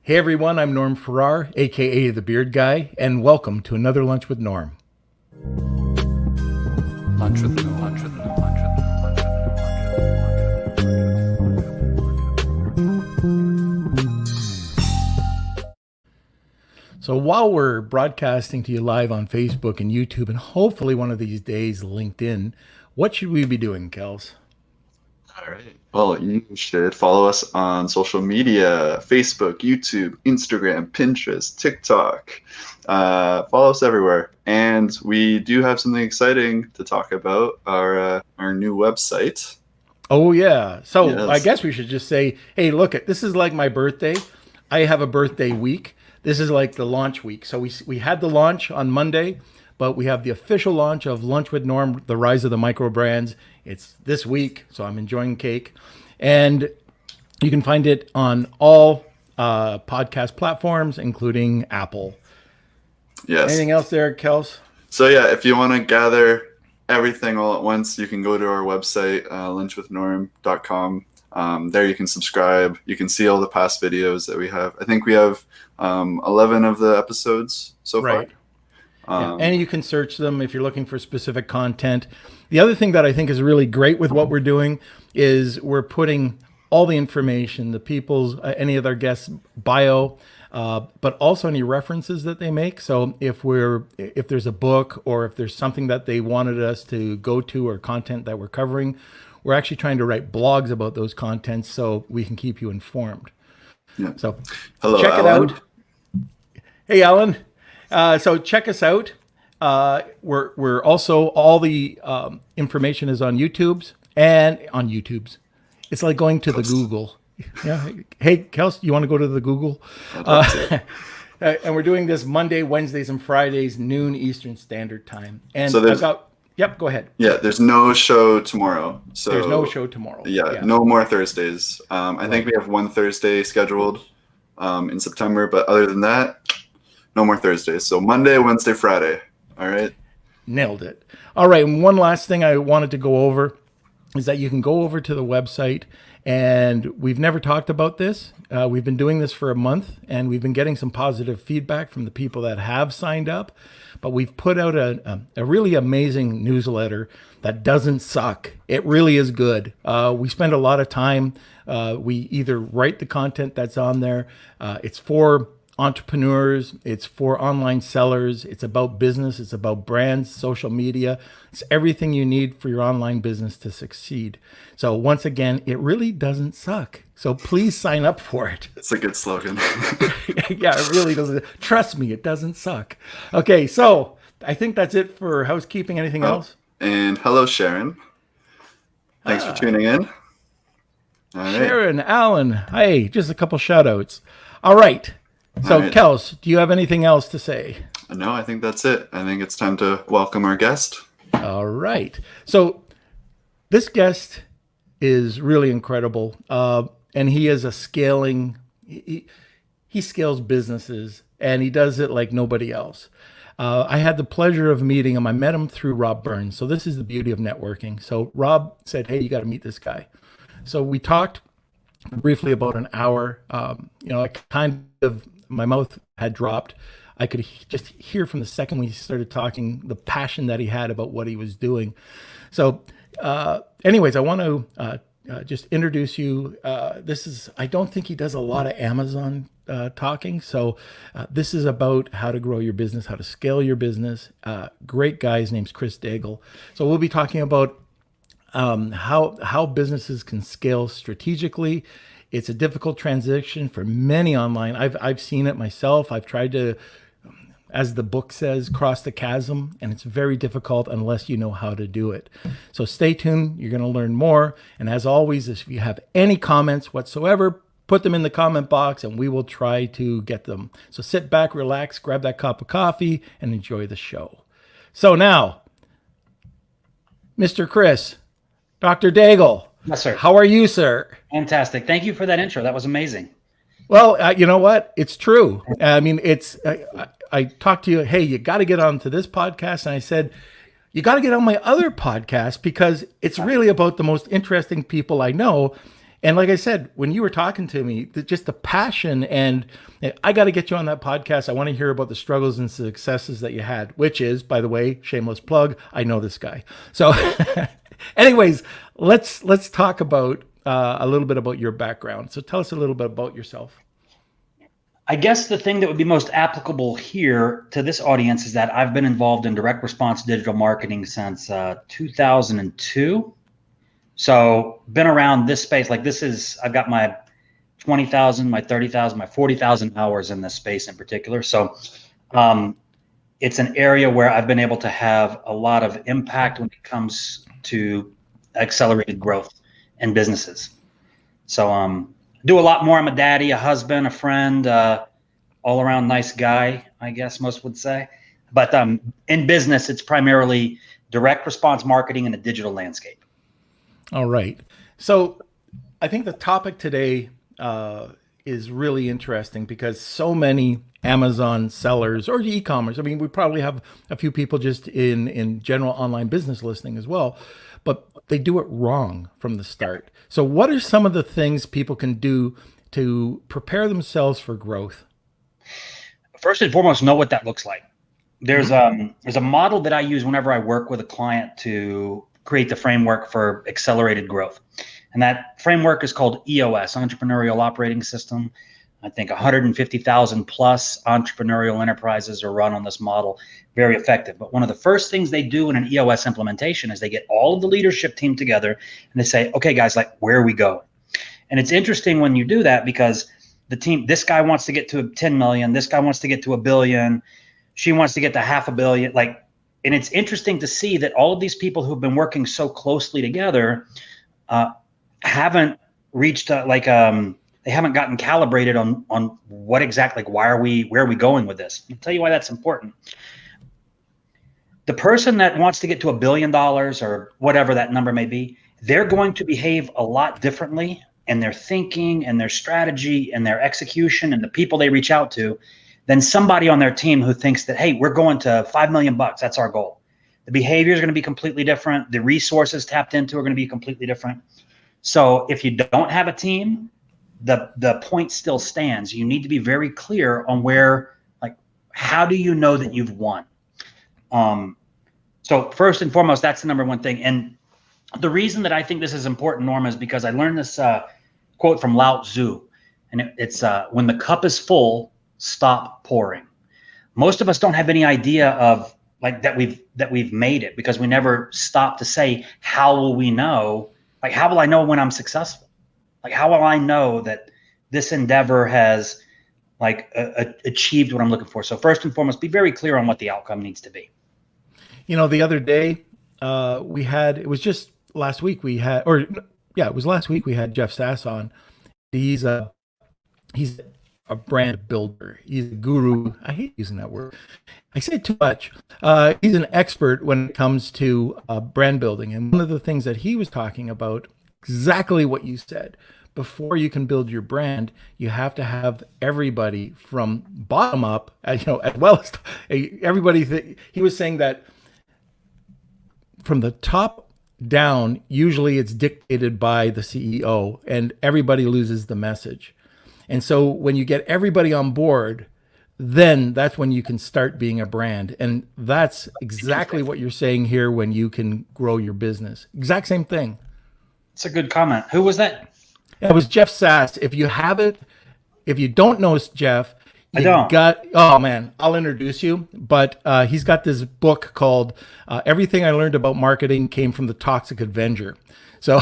Hey everyone, I'm Norm Farrar, aka the Beard Guy, and welcome to another Lunch with Norm. Lunch with Norm. Lunch with Norm. Lunch with Norm. So while we're broadcasting to you live on Facebook and YouTube, and hopefully one of these days LinkedIn, what should we be doing, Kels? All right. Well, you should follow us on social media: Facebook, YouTube, Instagram, Pinterest, TikTok. Follow us everywhere. And we do have something exciting to talk about, our new website. Oh yeah. So Yes. I guess we should just say, hey, look, this is like my birthday. I have a birthday week. This is like the launch week. So we had the launch on Monday, but we have the official launch of Lunch with Norm, the rise of the micro brands. It's this week, so I'm enjoying cake. And you can find it on all podcast platforms, including Apple. Yes. Anything else there, Kels? So yeah, if you want to gather everything all at once, you can go to our website, lunchwithnorm.com. There you can subscribe. You can see all the past videos that we have. I think we have 11 of the episodes so Right. far. And you can search them if you're looking for specific content. The other thing that I think is really great with what we're doing is we're putting all the information, the people's, any of their guests' bio, but also any references that they make. So if there's a book or if there's something that they wanted us to go to or content that we're covering, we're actually trying to write blogs about those contents so we can keep you informed. Yeah. So Hello, check Alan. it out. Hey, Alan. So check us out. We're also, all the information is on YouTube's and on YouTube's. It's like going to the Google. Yeah. Hey, Kels, you want to go to the Google? And we're doing this Monday, Wednesdays, and Fridays, noon Eastern Standard Time. And So there's- yep, go ahead. Yeah, there's no show tomorrow. So There's no show tomorrow. Yeah, no more Thursdays. I think we have one Thursday scheduled in September, but other than that, no more Thursdays. So Monday, Wednesday, Friday. All right. Nailed it. All right. And one last thing I wanted to go over is that you can go over to the website, and we've never talked about this. We've been doing this for a month, and we've been getting some positive feedback from the people that have signed up. But we've put out a really amazing newsletter that doesn't suck. It really is good. We spend a lot of time. We either write the content that's on there. It's for entrepreneurs, it's for online sellers, it's about business, it's about brands, social media, it's everything you need for your online business to succeed. So once again, it really doesn't suck. So please sign up for it. It's a good slogan. Yeah, it really doesn't. Trust me, it doesn't suck. Okay, so I think that's it for housekeeping. Anything else? And hello, Sharon. Thanks for tuning in. All right. Sharon, Alan, hey, just a couple shout outs. All right. So, All right. Kels, do you have anything else to say? No, I think that's it. I think it's time to welcome our guest. All right. So this guest is really incredible. And he is he scales businesses, and he does it like nobody else. I had the pleasure of meeting him. I met him through Rob Burns. So this is the beauty of networking. So Rob said, hey, you got to meet this guy. So we talked briefly about an hour. I kind of, my mouth had dropped. I could just hear from the second we started talking the passion that he had about what he was doing. So anyways, I want to just introduce you. I don't think he does a lot of Amazon talking. So this is about how to grow your business, how to scale your business. Great guy. His name's Chris Daigle. So we'll be talking about how businesses can scale strategically. It's a difficult transition for many online. I've seen it myself. I've tried to, as the book says, cross the chasm, and it's very difficult unless you know how to do it. So stay tuned. You're going to learn more. And as always, if you have any comments whatsoever, put them in the comment box and we will try to get them. So sit back, relax, grab that cup of coffee, and enjoy the show. So now, Mr. Chris, Dr. Daigle. Yes, sir. How are you, sir? Fantastic. Thank you for that intro. That was amazing. Well, you know what? It's true. I mean, I talked to you, hey, you got to get onto this podcast. And I said, you got to get on my other podcast because it's really about the most interesting people I know. And like I said, when you were talking to me, just the passion, and I got to get you on that podcast. I want to hear about the struggles and successes that you had, which is, by the way, shameless plug, I know this guy. So anyways, let's talk about a little bit about your background. So tell us a little bit about yourself. I guess the thing that would be most applicable here to this audience is that I've been involved in direct response digital marketing since 2002. So been around this space. Like I've got my 20,000, my 30,000, my 40,000 hours in this space in particular. So it's an area where I've been able to have a lot of impact when it comes to accelerated growth in businesses. So do a lot more. I'm a daddy, a husband, a friend, all around nice guy, I guess most would say. But in business, it's primarily direct response marketing in a digital landscape. All right. So I think the topic today is really interesting because so many Amazon sellers or e-commerce, I mean, we probably have a few people just in general online business listening as well, but they do it wrong from the start. So what are some of the things people can do to prepare themselves for growth? First and foremost, know what that looks like. There's a model that I use whenever I work with a client to create the framework for accelerated growth. And that framework is called EOS, Entrepreneurial Operating System. I think 150,000 plus entrepreneurial enterprises are run on this model, very effective. But one of the first things they do in an EOS implementation is they get all of the leadership team together and they say, okay, guys, like, where are we going? And it's interesting when you do that because the team, this guy wants to get to 10 million, this guy wants to get to 1 billion, she wants to get to 500 million, and it's interesting to see that all of these people who've been working so closely together haven't reached they haven't gotten calibrated on what exactly, where are we going with this? I'll tell you why that's important. The person that wants to get to $1 billion or whatever that number may be, they're going to behave a lot differently in their thinking and their strategy and their execution and the people they reach out to than somebody on their team who thinks that, hey, we're going to $5 million. That's our goal. The behavior is going to be completely different. The resources tapped into are going to be completely different. So if you don't have a team, the point still stands. You need to be very clear on where, how do you know that you've won? So first and foremost, that's the number one thing. And the reason that I think this is important, Norma, is because I learned this quote from Lao Tzu, and it's when the cup is full, stop pouring. Most of us don't have any idea of that we've made it because we never stop to say, how will we know? How will I know when I'm successful? How will I know that this endeavor has achieved what I'm looking for? So first and foremost, be very clear on what the outcome needs to be. You know, the other day it was just last week it was last week we had Jeff Sass on. He's a brand builder. He's a guru. I hate using that word. I say it too much. He's an expert when it comes to brand building. And one of the things that he was talking about, exactly what you said, before you can build your brand, you have to have everybody from bottom up, as well as everybody. He was saying that from the top down, usually it's dictated by the CEO and everybody loses the message. And so when you get everybody on board, then that's when you can start being a brand. And that's exactly what you're saying here when you can grow your business. Exact same thing. It's a good comment. Who was that? It was Jeff Sass. If you don't know Jeff, I don't. Oh man, I'll introduce you. But he's got this book called Everything I Learned About Marketing Came from the Toxic Avenger. So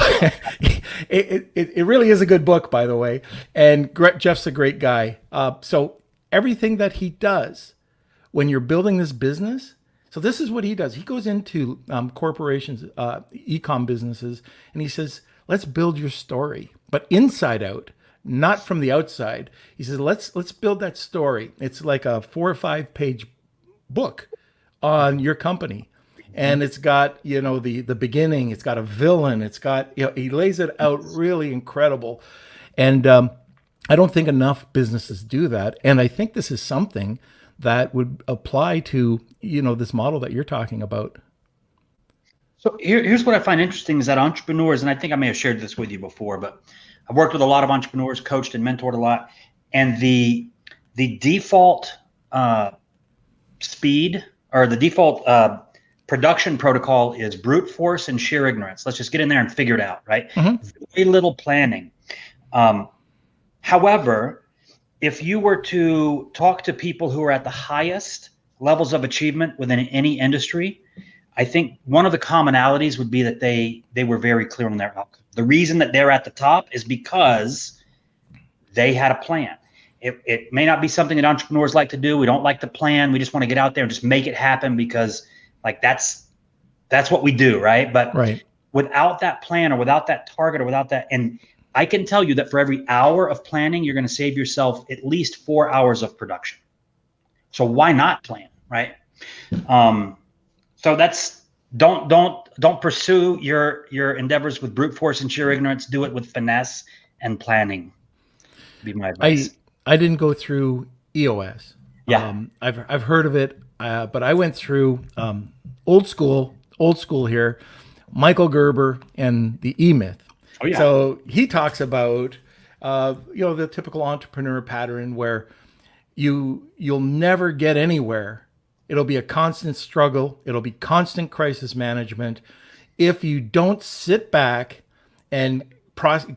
it really is a good book, by the way. And Jeff's a great guy. So everything that he does when you're building this business, so this is what he does. He goes into corporations, e-com businesses, and he says, let's build your story, but inside out, not from the outside. He says, let's build that story. It's like a 4 or 5 page book on your company. And it's got, the beginning, it's got a villain, it's got, he lays it out really incredible. And I don't think enough businesses do that. And I think this is something that would apply to, this model that you're talking about. So here's what I find interesting is that entrepreneurs, and I think I may have shared this with you before, but I've worked with a lot of entrepreneurs, coached and mentored a lot, and the default speed or the default production protocol is brute force and sheer ignorance. Let's just get in there and figure it out, right? Very little planning. However, if you were to talk to people who are at the highest levels of achievement within any industry, I think one of the commonalities would be that they were very clear on their outcome. The reason that they're at the top is because they had a plan. It may not be something that entrepreneurs like to do. We don't like to plan. We just want to get out there and just make it happen because like that's what we do, right? But without that plan or without that target or without that, and I can tell you that for every hour of planning, you're going to save yourself at least 4 hours of production. So why not plan, right? So that's don't pursue your endeavors with brute force and sheer ignorance. Do it with finesse and planning. Be my advice. I didn't go through EOS. Yeah, I've heard of it, but I went through old school here, Michael Gerber and the E-Myth. Oh, yeah. So he talks about the typical entrepreneur pattern where you'll never get anywhere. It'll be a constant struggle. It'll be constant crisis management if you don't sit back and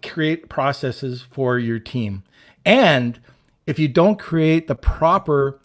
create processes for your team. And if you don't create the proper,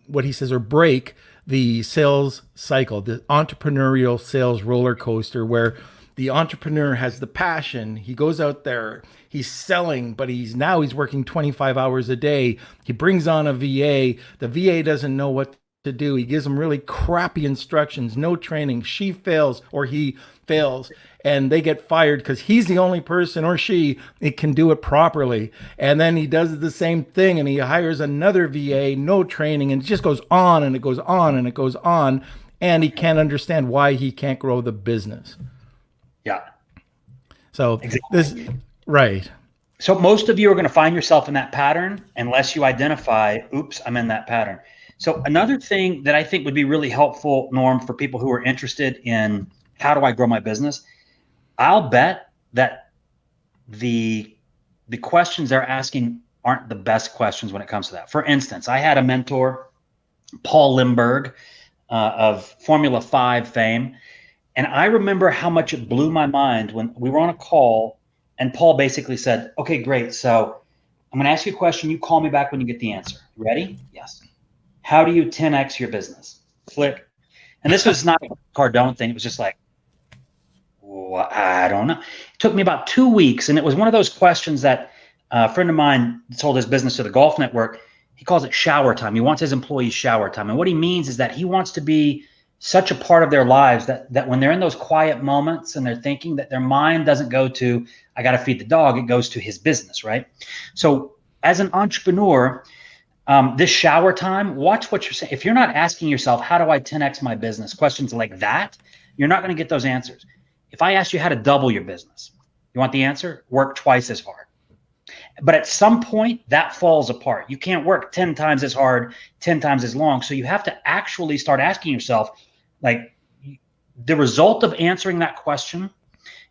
what he says, or break the sales cycle, the entrepreneurial sales roller coaster, where the entrepreneur has the passion, he goes out there, he's selling, but he's working 25 hours a day. He brings on a VA. The VA doesn't know what to do. He gives them really crappy instructions, no training. She fails or he fails, and they get fired because he's the only person, or she, it can do it properly. And then he does the same thing and he hires another VA, no training, and it just goes on and it goes on and it goes on, and he can't understand why he can't grow the business. Yeah. So exactly. Right. So most of you are going to find yourself in that pattern unless you identify, oops, I'm in that pattern. So another thing that I think would be really helpful, Norm, for people who are interested in how do I grow my business, I'll bet that the questions they're asking aren't the best questions when it comes to that. For instance, I had a mentor, Paul Limburg, of Formula 5 fame. And I remember how much it blew my mind when we were on a call and Paul basically said, okay, great. So I'm going to ask you a question. You call me back when you get the answer. Ready? Yes. How do you 10X your business? Click. And this was not a Cardone thing. It was just like, well, I don't know. It took me about 2 weeks. And it was one of those questions that a friend of mine sold his business to the Golf Network. He calls it shower time. He wants his employees shower time. And what he means is that he wants to be such a part of their lives that when they're in those quiet moments and they're thinking, that their mind doesn't go to, I got to feed the dog. It goes to his business, right? So as an entrepreneur, this shower time, watch what you're saying. If you're not asking yourself, how do I 10X my business? Questions like that, you're not going to get those answers. If I asked you how to double your business, you want the answer? Work twice as hard. But at some point, that falls apart. You can't work 10 times as hard, 10 times as long. So you have to actually start asking yourself, like, the result of answering that question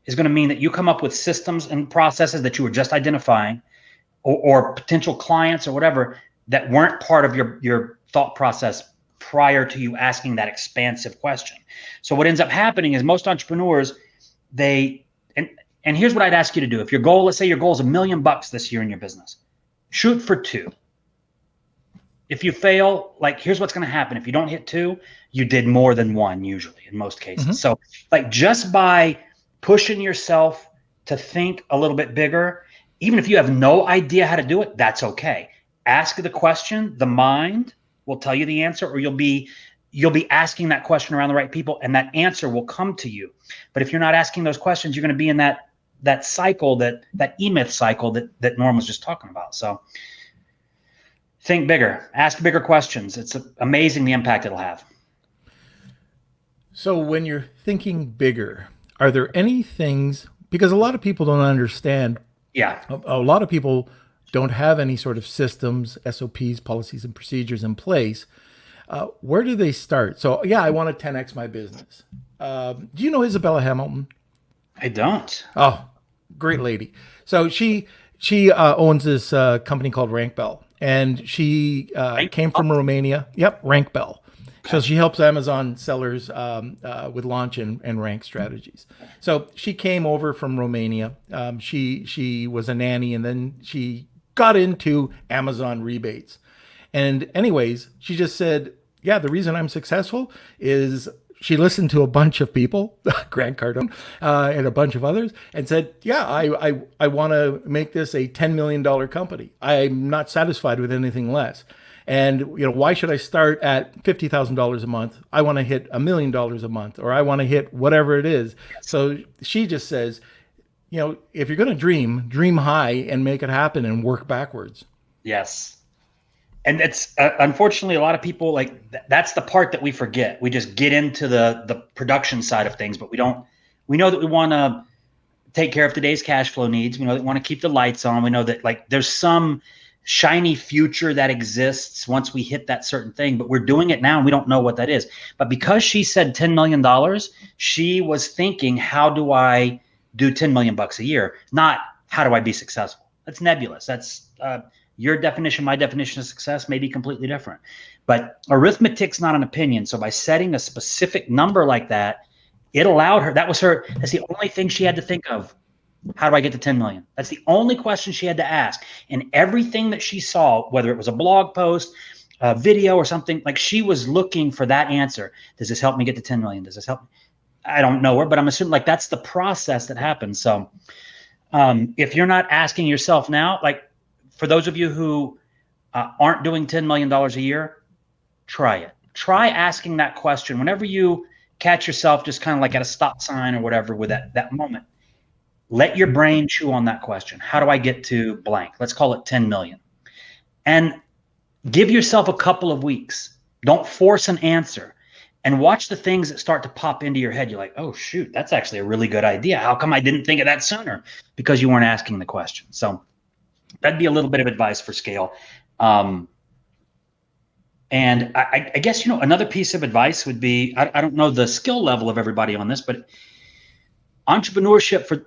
is going to mean that you come up with systems and processes that you were just identifying, or potential clients or whatever that weren't part of your thought process prior to you asking that expansive question. So what ends up happening is most entrepreneurs, and here's what I'd ask you to do. If your goal, let's say your goal is $1 million this year in your business, shoot for 2. If you fail, like, here's what's going to happen. If you don't hit 2, you did more than 1, usually, in most cases. Mm-hmm. So like, just by pushing yourself to think a little bit bigger, even if you have no idea how to do it, that's okay. Ask the question. The mind will tell you the answer, or you'll be asking that question around the right people, and that answer will come to you. But if you're not asking those questions, you're going to be in that cycle, that E-Myth cycle that Norm was just talking about. So think bigger, ask bigger questions. It's amazing the impact it'll have. So when you're thinking bigger, are there any things, because a lot of people don't understand. Yeah. A lot of people don't have any sort of systems, SOPs, policies, and procedures in place. Where do they start? So yeah, I want to 10X my business. Do you know Isabella Hamilton? I don't. Oh, great lady. So she owns this company called Rank Bell, and she came from Romania. Yep, Rank Bell. So she helps Amazon sellers with launch and rank strategies. So she came over from Romania. She was a nanny, and then she got into Amazon rebates. And anyways, she just said, yeah, the reason I'm successful is she listened to a bunch of people, Grant Cardone, and a bunch of others, and said, yeah, I want to make this a $10 million company. I'm not satisfied with anything less. And, why should I start at $50,000 a month? I want to hit $1 million a month, or I want to hit whatever it is. So she just says, if you're going to dream high and make it happen and work backwards. Yes. And it's unfortunately a lot of people that's the part that we forget. We just get into the production side of things, but we know that we want to take care of today's cash flow needs. We know that we want to keep the lights on. We know that there's some shiny future that exists once we hit that certain thing, but we're doing it now and we don't know what that is. But because she said $10 million, she was thinking, how do I do 10 million bucks a year? Not how do I be successful? That's nebulous. That's your definition, my definition of success may be completely different. But arithmetic's not an opinion. So by setting a specific number like that, it allowed her, that's the only thing she had to think of. How do I get to 10 million? That's the only question she had to ask. And everything that she saw, whether it was a blog post, a video or something, she was looking for that answer. Does this help me get to 10 million? Does this help me? I don't know her, but I'm assuming that's the process that happens. So if you're not asking yourself now, for those of you who aren't doing $10 million a year, try it. Try asking that question whenever you catch yourself just kind of at a stop sign or whatever with that moment. Let your brain chew on that question. How do I get to blank? Let's call it 10 million. And give yourself a couple of weeks. Don't force an answer. And watch the things that start to pop into your head. You're like, oh, shoot, that's actually a really good idea. How come I didn't think of that sooner? Because you weren't asking the question. So that'd be a little bit of advice for scale. And I guess, another piece of advice would be, I don't know the skill level of everybody on this, but entrepreneurship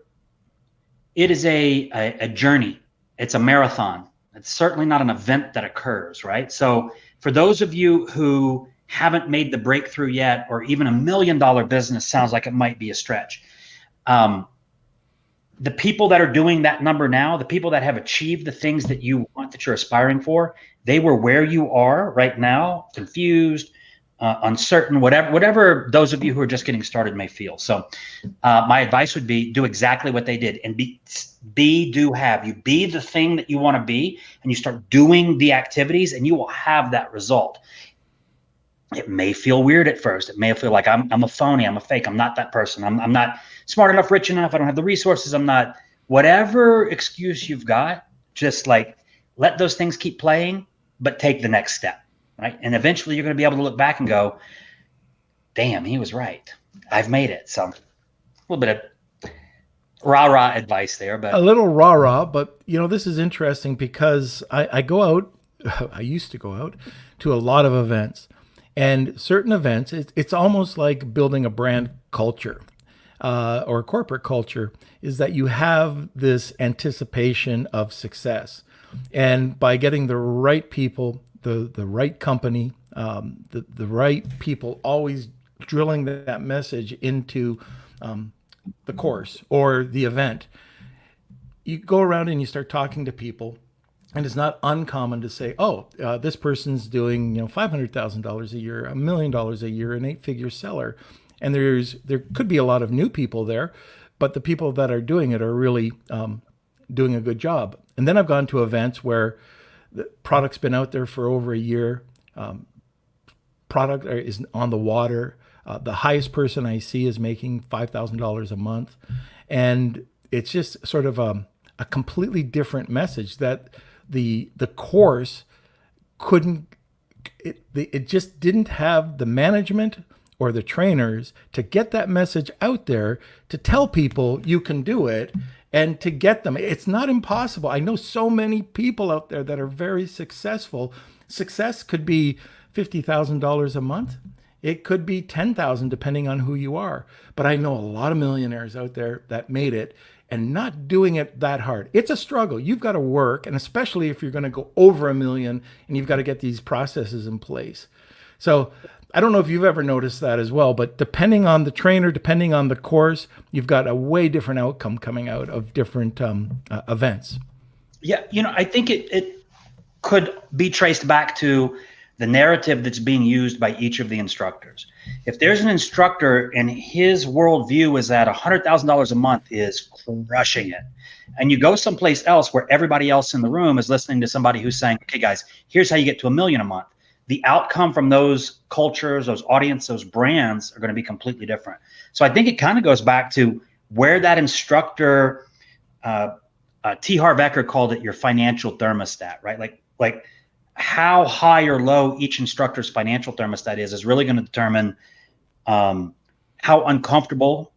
it is a journey. It's a marathon. It's certainly not an event that occurs, right? So for those of you who haven't made the breakthrough yet, or even $1 million business sounds like it might be a stretch. The people that are doing that number now, the people that have achieved the things that you want, that you're aspiring for, they were where you are right now, confused, uncertain, whatever those of you who are just getting started may feel. So my advice would be do exactly what they did and be the thing that you want to be, and you start doing the activities and you will have that result. It may feel weird at first. It may feel like I'm a phony, I'm a fake, I'm not that person. I'm not smart enough, rich enough, I don't have the resources, I'm not, whatever excuse you've got, just let those things keep playing, but take the next step. Right. And eventually you're going to be able to look back and go, damn, he was right. I've made it. So a little bit of rah-rah advice there, but a little rah-rah, but this is interesting because I used to go out to a lot of events, and certain events, it's almost like building a brand culture or a corporate culture, is that you have this anticipation of success. And by getting the right people, the right company, the right people, always drilling that message into the course or the event. You go around and you start talking to people, and it's not uncommon to say, oh, this person's doing $500,000 a year, $1 million a year, an 8-figure seller. And there could be a lot of new people there, but the people that are doing it are really doing a good job. And then I've gone to events where the product's been out there for over a year. Product is on the water. The highest person I see is making $5,000 a month. And it's just sort of a completely different message that the course it just didn't have the management or the trainers to get that message out there to tell people you can do it. And to get them, it's not impossible. I know so many people out there that are very successful. Success could be $50,000 a month. It could be $10,000 depending on who you are. But I know a lot of millionaires out there that made it and not doing it that hard. It's a struggle. You've got to work, and especially if you're going to go over $1 million and you've got to get these processes in place. So I don't know if you've ever noticed that as well, but depending on the trainer, depending on the course, you've got a way different outcome coming out of different events. Yeah, I think it could be traced back to the narrative that's being used by each of the instructors. If there's an instructor and his worldview is that $100,000 a month is crushing it, and you go someplace else where everybody else in the room is listening to somebody who's saying, okay, guys, here's how you get to $1 million a month. The outcome from those cultures, those audience, those brands are going to be completely different. So I think it kind of goes back to where that instructor, T. Harv Eker called it your financial thermostat, right? Like how high or low each instructor's financial thermostat is really going to determine how uncomfortable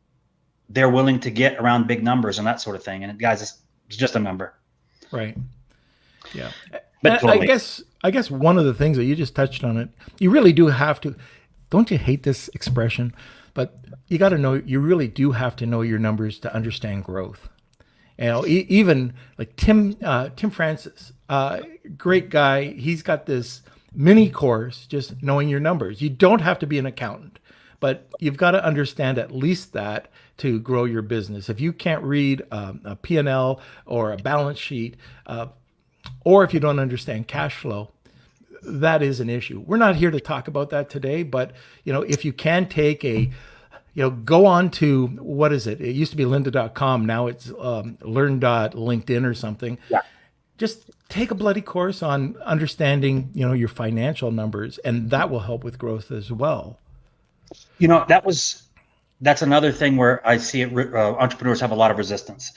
they're willing to get around big numbers and that sort of thing. And guys, it's just a number. Right. Yeah. But totally. I guess one of the things that you just touched on it, you really do have to, don't you hate this expression? But you got to know, you really do have to know your numbers to understand growth. Even like Tim Francis, great guy. He's got this mini course, just knowing your numbers. You don't have to be an accountant, but you've got to understand at least that to grow your business. If you can't read a P&L or a balance sheet, or if you don't understand cash flow, that is an issue. We're not here to talk about that today, but if you can take go on to, what is it? It used to be lynda.com. Now it's learn.linkedin or something. Yeah. Just take a bloody course on understanding, your financial numbers, and that will help with growth as well. That's another thing where I see it. Entrepreneurs have a lot of resistance.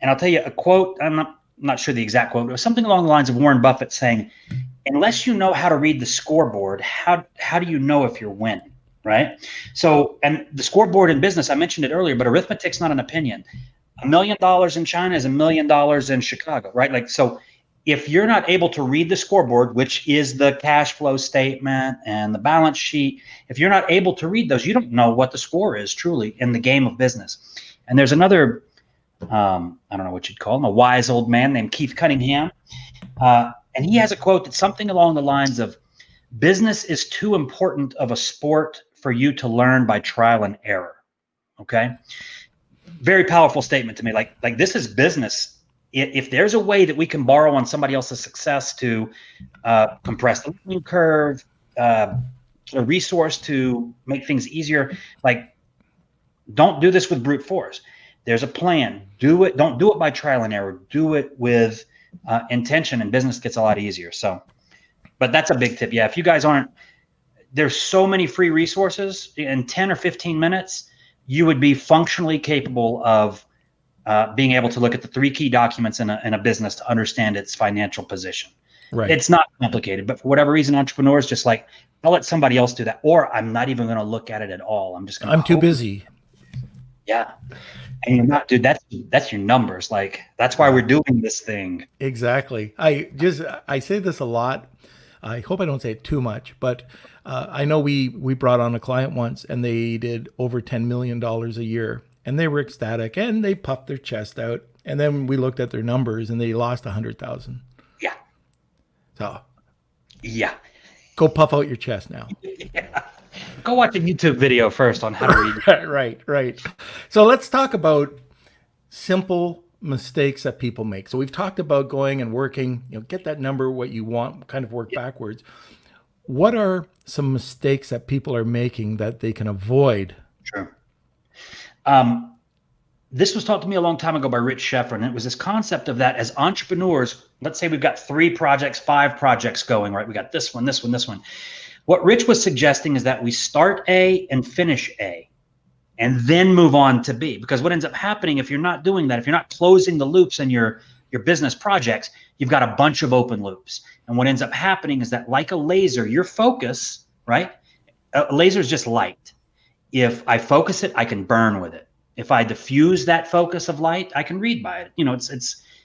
And I'll tell you a quote. I'm not sure the exact quote. It was something along the lines of Warren Buffett saying, unless you know how to read the scoreboard, how do you know if you're winning? Right. So, and the scoreboard in business, I mentioned it earlier, but arithmetic's not an opinion. $1 million in China is $1 million in Chicago, right? Like, so if you're not able to read the scoreboard, which is the cash flow statement and the balance sheet, if you're not able to read those, you don't know what the score is truly in the game of business. And there's another, I don't know what you'd call him, a wise old man named Keith Cunningham. And he has a quote that's something along the lines of, business is too important of a sport for you to learn by trial and error. Okay. Very powerful statement to me. Like this is business. If there's a way that we can borrow on somebody else's success to compress the learning curve, a resource to make things easier, like don't do this with brute force. There's a plan. Do it. Don't do it by trial and error. Do it with intention, and business gets a lot easier. So, but that's a big tip. Yeah. If you guys aren't, there's so many free resources. In 10 or 15 minutes, you would be functionally capable of being able to look at the 3 key documents in a business to understand its financial position. Right. It's not complicated, but for whatever reason, entrepreneurs just like, I'll let somebody else do that, or I'm not even going to look at it at all. I'm too busy. Yeah. And you're not, dude, that's your numbers. Like, that's why we're doing this thing. Exactly. I say this a lot. I hope I don't say it too much, but I know we brought on a client once and they did over $10 million a year, and they were ecstatic and they puffed their chest out. And then we looked at their numbers and they lost 100,000. Yeah. So yeah, go puff out your chest now. Yeah. Go watch a YouTube video first on how to read. Right. So let's talk about simple mistakes that people make. So we've talked about going and working, get that number, what you want, kind of work backwards. What are some mistakes that people are making that they can avoid? Sure. This was taught to me a long time ago by Rich Sheffer, and it was this concept of that as entrepreneurs. Let's say we've got 3 projects, 5 projects going, right? We got this one, this one, this one. What Rich was suggesting is that we start A and finish A, and then move on to B. Because what ends up happening if you're not doing that, if you're not closing the loops in your business projects, you've got a bunch of open loops. And what ends up happening is that, like a laser, your focus, right? A laser is just light. If I focus it, I can burn with it. If I diffuse that focus of light, I can read by it.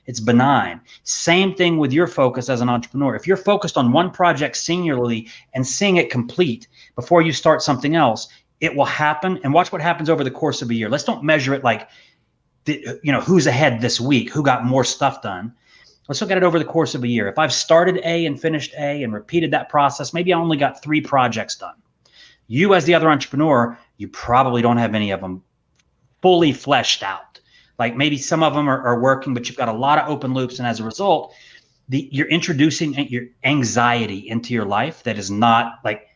It's benign. Same thing with your focus as an entrepreneur. If you're focused on one project singularly and seeing it complete before you start something else, it will happen. And watch what happens over the course of a year. Let's don't measure it like who's ahead this week, who got more stuff done. Let's look at it over the course of a year. If I've started A and finished A and repeated that process, maybe I only got 3 projects done. You, as the other entrepreneur, you probably don't have any of them fully fleshed out. Like maybe some of them are working, but you've got a lot of open loops. And as a result, you're introducing your anxiety into your life that is not like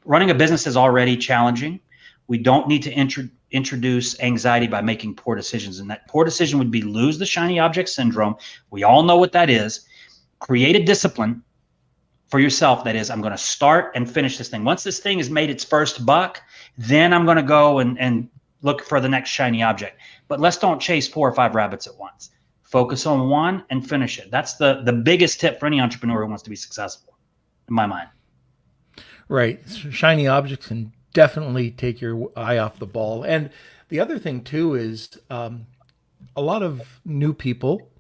running a business is already challenging. We don't need to introduce anxiety by making poor decisions. And that poor decision would be lose the shiny object syndrome. We all know what that is. Create a discipline for yourself. That is, I'm going to start and finish this thing. Once this thing has made its first buck, then I'm going to go and look for the next shiny object. But let's don't chase 4 or 5 rabbits at once. Focus on one and finish it. That's the biggest tip for any entrepreneur who wants to be successful, in my mind. Right. Shiny objects can definitely take your eye off the ball. And the other thing too is a lot of new people,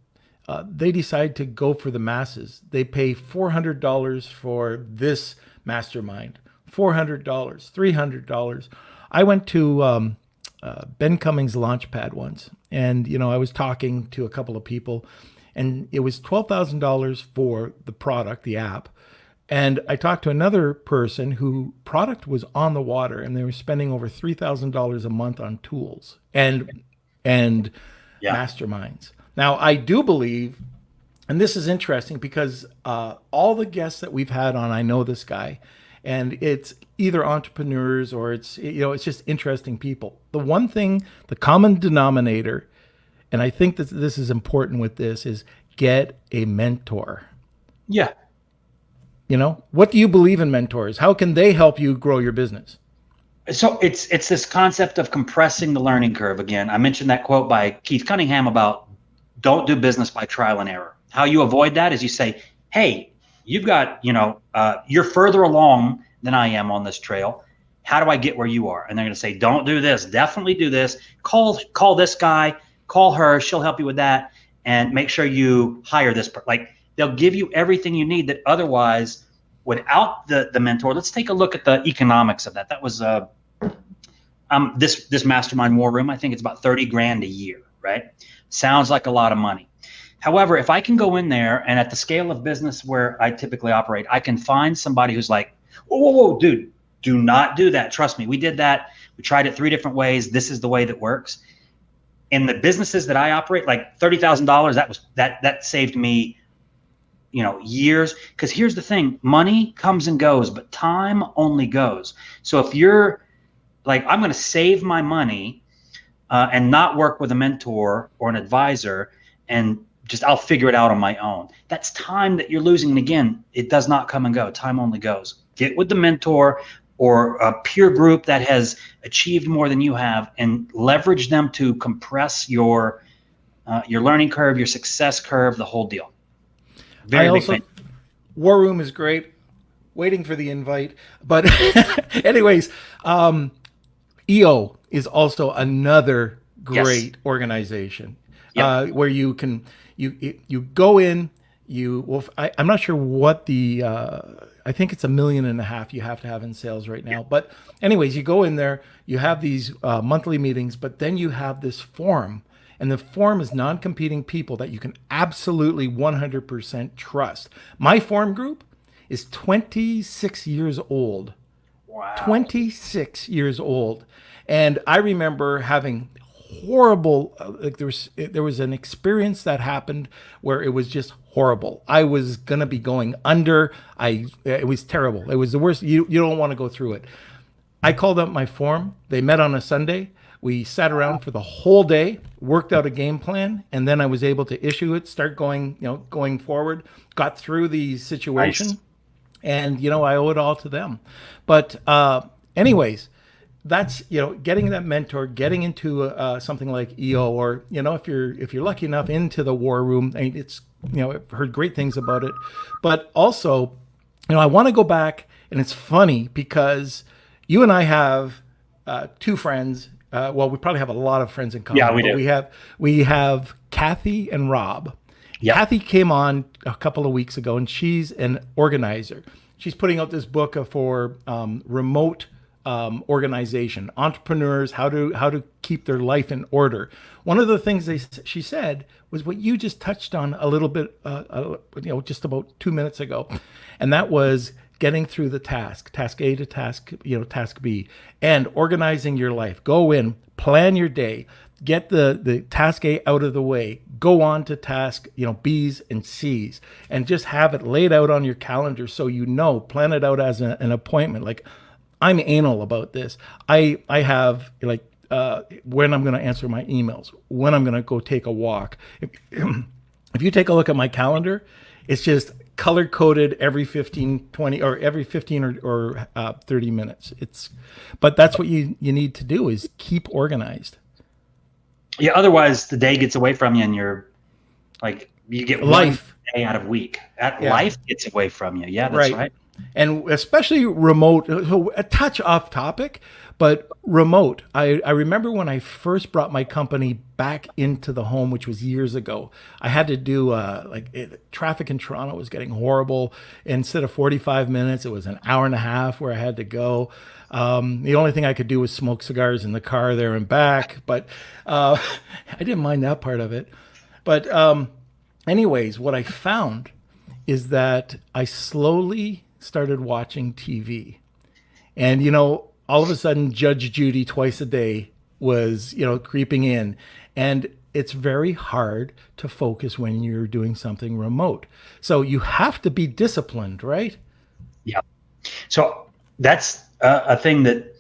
they decide to go for the masses. They pay $400 for this mastermind, $400, $300. I went to Ben Cummings' Launchpad once, and I was talking to a couple of people, and it was $12,000 for the product, the app. And I talked to another person who product was on the water, and they were spending over $3,000 a month on tools and masterminds. Now, I do believe, and this is interesting because all the guests that we've had on, I know this guy, and it's either entrepreneurs or it's just interesting people. The one thing, the common denominator, and I think that this is important with this, is get a mentor. Yeah. What do you believe in mentors? How can they help you grow your business? So it's this concept of compressing the learning curve. Again, I mentioned that quote by Keith Cunningham about don't do business by trial and error. How you avoid that is you say, hey, you've got, you're further along than I am on this trail. How do I get where you are? And they're going to say, don't do this. Definitely do this. Call this guy, call her. She'll help you with that. And make sure you hire this person. Like, they'll give you everything you need that otherwise, without the mentor. Let's take a look at the economics of that. That was this mastermind war room. I think it's about $30,000 a year, right? Sounds like a lot of money. However, if I can go in there and at the scale of business where I typically operate, I can find somebody who's like, whoa, dude, do not do that. Trust me, we did that. We tried it 3 different ways. This is the way that works. In the businesses that I operate, like $30,000, that saved me years. Because here's the thing, money comes and goes, but time only goes. So if you're like, I'm going to save my money and not work with a mentor or an advisor, and just I'll figure it out on my own, that's time that you're losing. And again, it does not come and go. Time only goes. Get with the mentor or a peer group that has achieved more than you have, and leverage them to compress your learning curve, your success curve, the whole deal. War Room is great. Waiting for the invite. But anyways, EO is also another great organization. Yep. Where you can you go in, I'm not sure what the I think it's $1.5 million you have to have in sales right now. But anyways, you go in there, you have these monthly meetings, but then you have this forum. And the forum is non-competing people that you can absolutely 100% trust. My forum group is 26 years old. Wow. 26 years old. And I remember having horrible, there was an experience that happened where it was just horrible. I was going to be going under. It was terrible. It was the worst. You don't want to go through it. I called up my forum. They met on a Sunday. We sat around for the whole day, worked out a game plan, and then I was able to issue it, start going forward, got through the situation. Nice. And, I owe it all to them. But anyways, that's, getting that mentor, getting into something like EO, or, if you're lucky enough into the War Room, I mean, it's, I've heard great things about it. But also, I want to go back, and it's funny because you and I have 2 friends. We probably have a lot of friends in common. Yeah, we do. We have Kathy and Rob. Yep. Kathy came on a couple of weeks ago, and she's an organizer. She's putting out this book for remote organization, entrepreneurs, how to keep their life in order. One of the things she said was what you just touched on a little bit, just about 2 minutes ago, and that was getting through the task A to task B, and organizing your life. Go in, plan your day, get the task A out of the way, go on to task, B's and C's, and just have it laid out on your calendar so plan it out as an appointment. Like, I'm anal about this. I have when I'm going to answer my emails, when I'm going to go take a walk. If you take a look at my calendar, it's just color coded every 15, 20, or every 15 or 30 minutes. But that's what you need to do, is keep organized. Yeah. Otherwise the day gets away from you, and you're like, you get life one day out of week. Life gets away from you. Yeah, that's right. And especially remote, so a touch off topic, but remote. I remember when I first brought my company back into the home, which was years ago, I had to do traffic in Toronto was getting horrible. Instead of 45 minutes, it was an hour and a half where I had to go. The only thing I could do was smoke cigars in the car there and back, but I didn't mind that part of it. But anyways, what I found is that I slowly started watching TV, and all of a sudden Judge Judy twice a day was creeping in, and it's very hard to focus when you're doing something remote. So you have to be disciplined, right? Yeah. So that's a thing that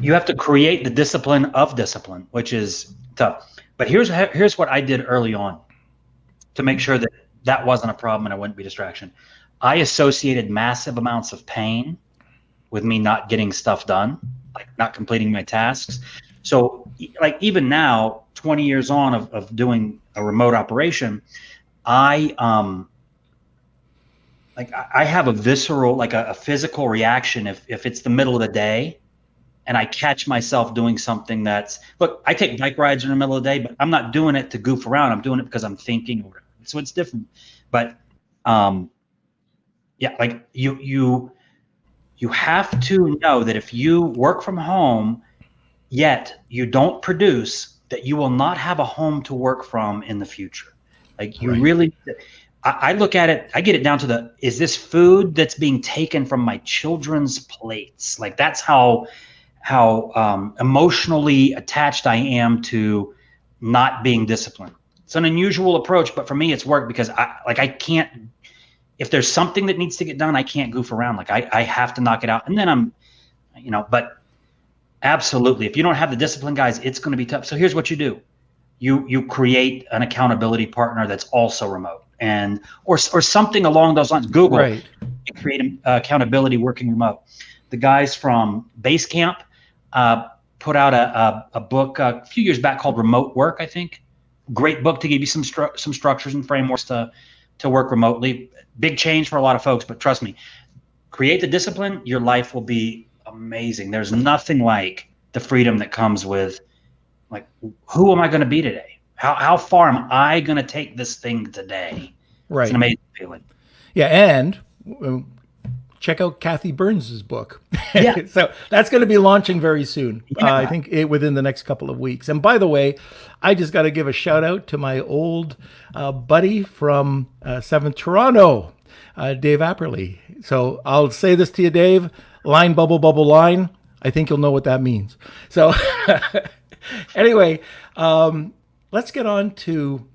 you have to create, the discipline of discipline, which is tough. But here's what I did early on to make sure that wasn't a problem and I wouldn't be distraction. I associated massive amounts of pain with me not getting stuff done, like not completing my tasks. So like even now, 20 years on of doing a remote operation, I have a visceral, like a physical reaction if it's the middle of the day and I catch myself doing something look, I take bike rides in the middle of the day, but I'm not doing it to goof around. I'm doing it because I'm thinking, so it's different. But yeah, like you have to know that if you work from home, yet you don't produce, that you will not have a home to work from in the future. Like you really, I look at it, I get it down to is this food that's being taken from my children's plates? Like that's how emotionally attached I am to not being disciplined. It's an unusual approach, but for me, it's worked because I can't, if there's something that needs to get done, I can't goof around. Like I have to knock it out. And then but absolutely, if you don't have the discipline, guys, it's going to be tough. So here's what you do. You create an accountability partner that's also remote or something along those lines. Google, right. Create an accountability working remote. The guys from Basecamp put out a book a few years back called Remote Work, I think. Great book to give you some structures and frameworks to work remotely. Big change for a lot of folks, but trust me, create the discipline, your life will be amazing. There's nothing like the freedom that comes with, like, who am I going to be today? How far am I going to take this thing today? Right. It's an amazing feeling. Yeah, and check out Kathy Burns's book. Yeah. So that's going to be launching very soon. Yeah. I think within the next couple of weeks. And by the way, I just got to give a shout out to my old buddy from 7th Toronto, Dave Apperly. So I'll say this to you, Dave, line, bubble, bubble, line. I think you'll know what that means. So anyway, let's get on to,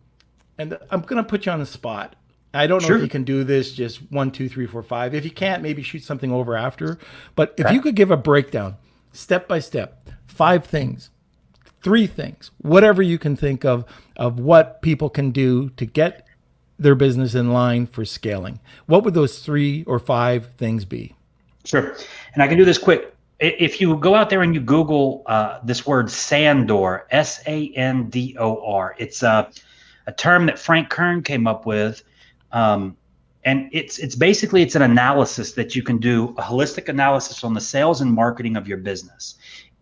and I'm going to put you on the spot. I don't know if you can do this just 1, 2, 3, 4, 5. If you can't, maybe shoot something over after. But if you could give a breakdown, step by step, 5 things, 3 things, whatever you can think of what people can do to get their business in line for scaling, what would those 3 or 5 things be? Sure. And I can do this quick. If you go out there and you Google this word Sandor, Sandor, it's a term that Frank Kern came up with. And it's basically, it's an analysis that you can do, a holistic analysis on the sales and marketing of your business.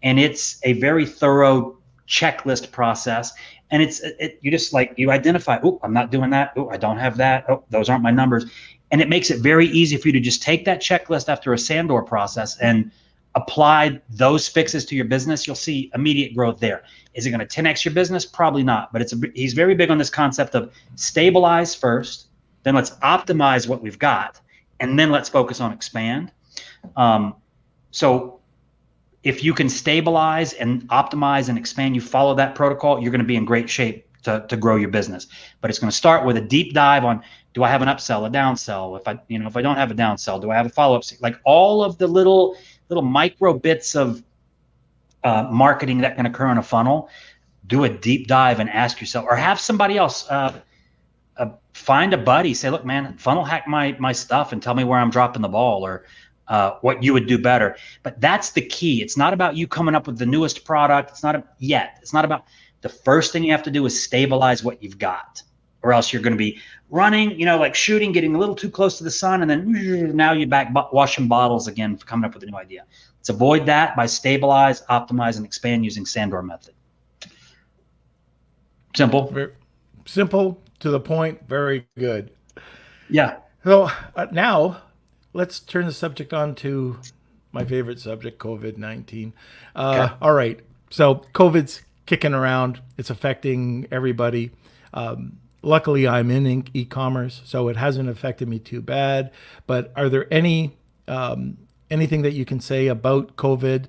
And it's a very thorough checklist process. And you just like, you identify, oh, I'm not doing that. Oh, I don't have that. Oh, those aren't my numbers. And it makes it very easy for you to just take that checklist after a Sandor process and apply those fixes to your business, you'll see immediate growth there. Is it going to 10x your business? Probably not. But he's very big on this concept of stabilize first, then let's optimize what we've got, and then let's focus on expand. So if you can stabilize and optimize and expand, you follow that protocol, you're going to be in great shape to grow your business. But it's going to start with a deep dive on, do I have an upsell, a downsell? If I don't have a downsell, do I have a follow-up? Like all of the little micro bits of marketing that can occur in a funnel, do a deep dive and ask yourself, or have somebody else find a buddy, say, look, man, funnel hack my stuff and tell me where I'm dropping the ball, or what you would do better. But that's the key. It's not about you coming up with the newest product. It's not about, the first thing you have to do is stabilize what you've got, or else you're going to be running, like shooting, getting a little too close to the sun, and then now you're back washing bottles again for coming up with a new idea. Let's avoid that by stabilize, optimize, and expand using Sandor method. Simple. Very simple, to the point, very good. Yeah. So now let's turn the subject on to my favorite subject, COVID-19. Okay. All right. So COVID's kicking around. It's affecting everybody. Luckily, I'm in e-commerce, so it hasn't affected me too bad. But are there anything that you can say about COVID?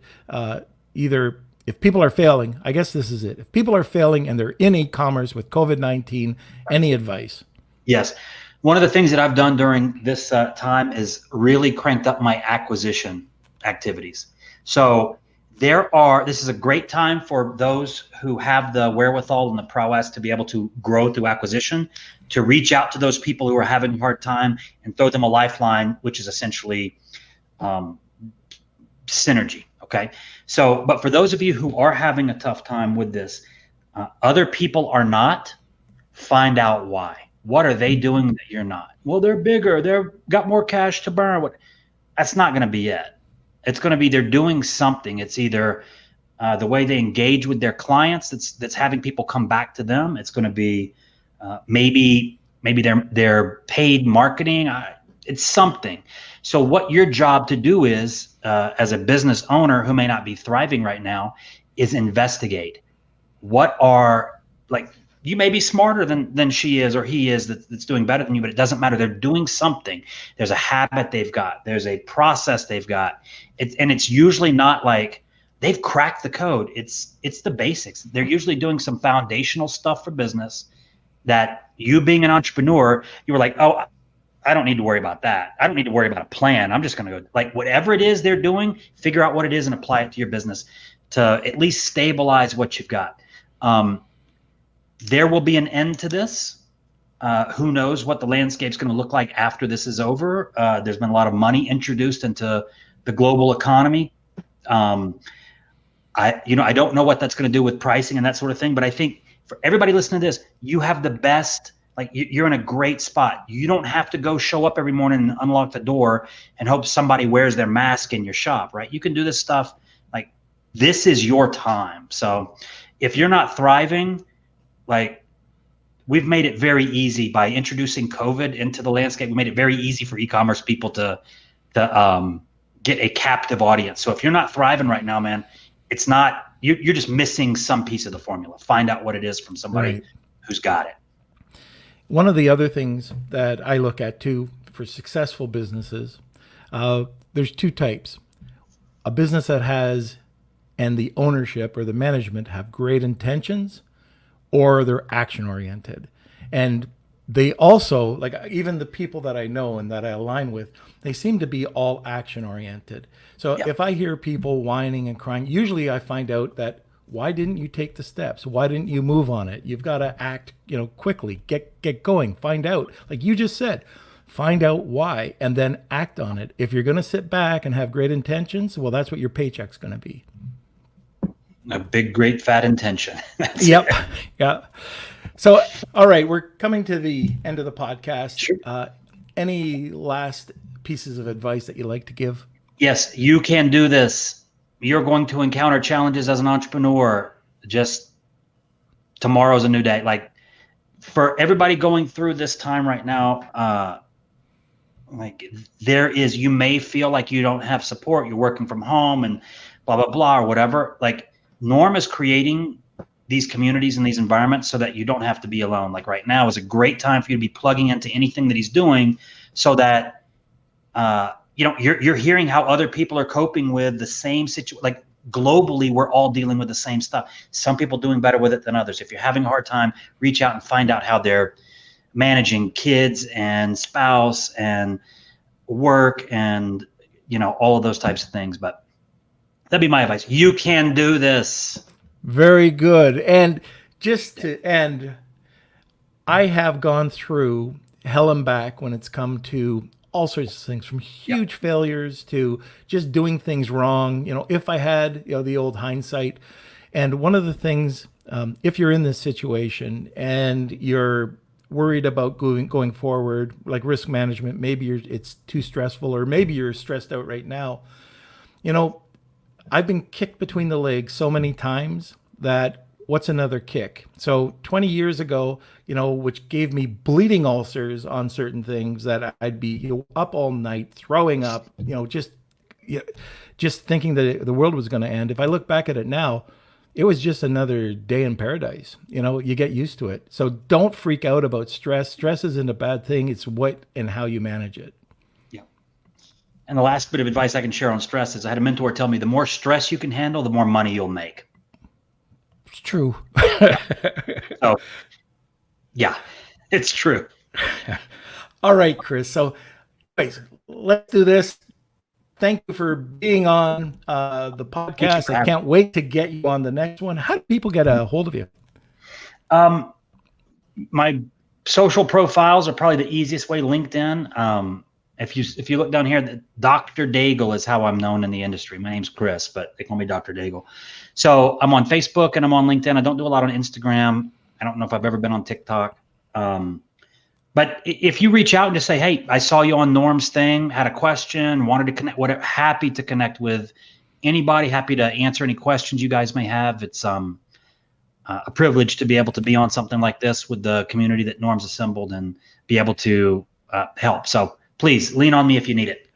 Either if people are failing, I guess this is it. If people are failing and they're in e-commerce with COVID-19, any advice? Yes. One of the things that I've done during this time is really cranked up my acquisition activities. So this is a great time for those who have the wherewithal and the prowess to be able to grow through acquisition, to reach out to those people who are having a hard time and throw them a lifeline, which is essentially synergy. Okay. So, but for those of you who are having a tough time with this, other people are not, find out why. What are they doing that you're not? Well, they're bigger. They've got more cash to burn. That's not going to be it. It's going to be they're doing something. It's either the way they engage with their clients that's having people come back to them. It's going to be maybe their paid marketing. It's something. So what your job to do is, as a business owner who may not be thriving right now, is investigate. You may be smarter than she is or he is that's doing better than you, but it doesn't matter. They're doing something. There's a habit they've got. There's a process they've got. It's usually not like they've cracked the code. It's the basics. They're usually doing some foundational stuff for business that you, being an entrepreneur, you were like, oh, I don't need to worry about that. I don't need to worry about a plan. I'm just going to go, like, whatever it is they're doing, figure out what it is and apply it to your business to at least stabilize what you've got. There will be an end to this. Who knows what the landscape's going to look like after this is over. There's been a lot of money introduced into the global economy. I don't know what that's going to do with pricing and that sort of thing, but I think for everybody listening to this, you have the best, you're in a great spot. You don't have to go show up every morning and unlock the door and hope somebody wears their mask in your shop, right? You can do this stuff. This is your time. So if you're not thriving, we've made it very easy by introducing COVID into the landscape. We made it very easy for e-commerce people to get a captive audience. So if you're not thriving right now, man, it's not, you're just missing some piece of the formula. Find out what it is from somebody who's got it. One of the other things that I look at too for successful businesses, there's two types. A business that has, and the ownership or the management have great intentions, or they're action oriented. And they also, even the people that I know and that I align with, they seem to be all action oriented. So if I hear people whining and crying, usually I find out that, why didn't you take the steps? Why didn't you move on it? You've got to act, quickly, get going, find out. Like you just said, find out why and then act on it. If you're going to sit back and have great intentions, well, that's what your paycheck's going to be. A big, great, fat intention. Yep. Yeah. So, all right, we're coming to the end of the podcast. Sure. Any last pieces of advice that you'd like to give? Yes, you can do this. You're going to encounter challenges as an entrepreneur. Just tomorrow's a new day. For everybody going through this time right now, Like you may feel like you don't have support. You're working from home and blah, blah, blah, or whatever. Like Norm is creating these communities and these environments so that you don't have to be alone. Like right now is a great time for you to be plugging into anything that he's doing so that, you're hearing how other people are coping with the same situation. Like globally, we're all dealing with the same stuff. Some people doing better with it than others. If you're having a hard time, reach out and find out how they're managing kids and spouse and work and, all of those types of things. But that'd be my advice. You can do this. Very good. And just to end, I have gone through hell and back when it's come to all sorts of things, from huge failures to just doing things wrong. If I had, the old hindsight. And one of the things, if you're in this situation and you're worried about going forward, like risk management, maybe it's too stressful, or maybe you're stressed out right now. I've been kicked between the legs so many times that what's another kick? So 20 years ago, which gave me bleeding ulcers on certain things, that I'd be up all night throwing up, just thinking that the world was going to end. If I look back at it now, it was just another day in paradise. You get used to it. So don't freak out about stress. Stress isn't a bad thing. It's what and how you manage it. Yeah. And the last bit of advice I can share on stress is I had a mentor tell me the more stress you can handle, the more money you'll make. It's true. So, yeah, it's true. All right, Chris. So let's do this. Thank you for being on the podcast. I can't wait to get you on the next one. How do people get a hold of you? My social profiles are probably the easiest way. LinkedIn. If you look down here, Dr. Daigle is how I'm known in the industry. My name's Chris, but they call me Dr. Daigle. So I'm on Facebook and I'm on LinkedIn. I don't do a lot on Instagram. I don't know if I've ever been on TikTok. But if you reach out and just say, hey, I saw you on Norm's thing, had a question, wanted to connect, whatever, happy to connect with anybody, happy to answer any questions you guys may have. It's a privilege to be able to be on something like this with the community that Norm's assembled and be able to help. So please lean on me if you need it.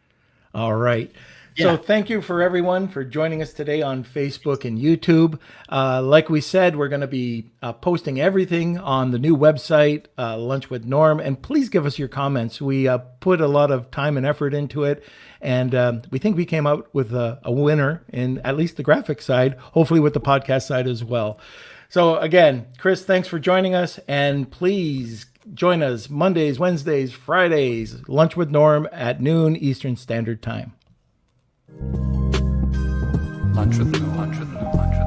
All right. So thank you for everyone for joining us today on Facebook and YouTube. Like we said, we're going to be posting everything on the new website, Lunch with Norm. And please give us your comments. We put a lot of time and effort into it. And we think we came out with a winner in at least the graphic side, hopefully with the podcast side as well. So again, Chris, thanks for joining us. And please join us Mondays, Wednesdays, Fridays, Lunch with Norm at noon Eastern Standard Time. Lunch with Norm.